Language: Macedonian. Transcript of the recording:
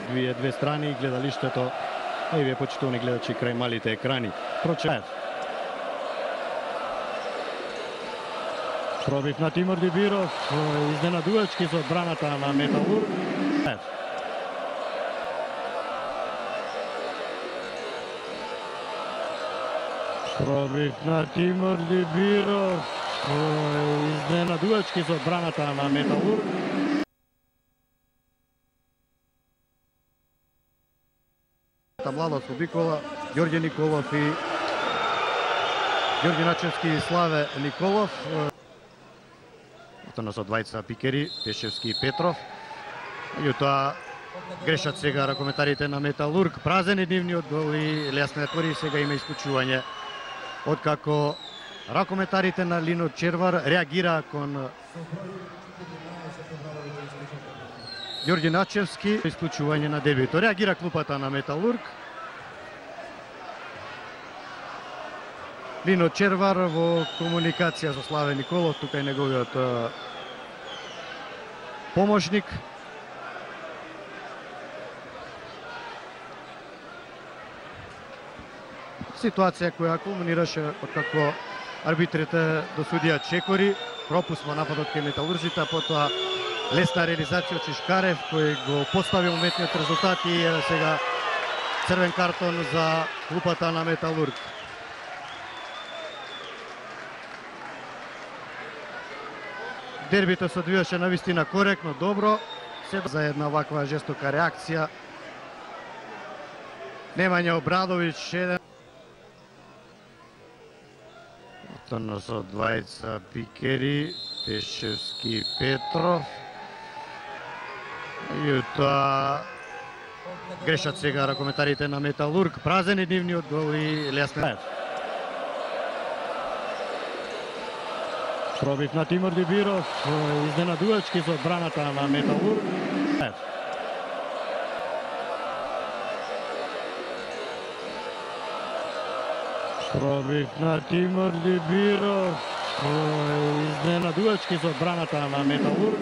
две страни, гледалиштето, а и вие почитувани гледачи крај малите екрани. Прочаев. Пробив на Тимур Дибиров, изненадувачки со одбраната на Металург. Пробив на Тимур Дибиров, изненадувачки со одбраната на Металург. Младо Собикола, Ѓорѓе Николов и Ѓорѓе Начевски и Славе Николов. Со двајца пикери, Пешевски и Петров. Меѓутоа грешат сега ракометарите на Металург. Празен е нивниот гол и лесна отвори, сега има исклучување. Откако ракометарите на Лино Червар реагира кон Ѓорѓе Начевски, исклучување на дебито. Реагира клупата на Металург. Лино Червар во комуникација со Славе Николов, тука е неговиот помошник. Ситуација која кулминираше откако арбитрите досудија чекори, пропуст во нападот кај металуржите, а потоа лесна реализација од Чешкарев кој го постави уметниот резултат и сега црвен картон за клупата на Металург. Дербито се одвиваше навистина коректно, добро. За една ваква жестока реакција. Немања Обрадовиќ, еден. Отно со двајца пикери, Пешевски и Петров. Јута грешат сега ракометарите на Металург. Празен е нивниот гол и лесна. Пробив на Тимур Дибиров, изненадувачки со одбраната на Металург. Пробив на Тимур Дибиров, изненадувачки со одбраната на Металург.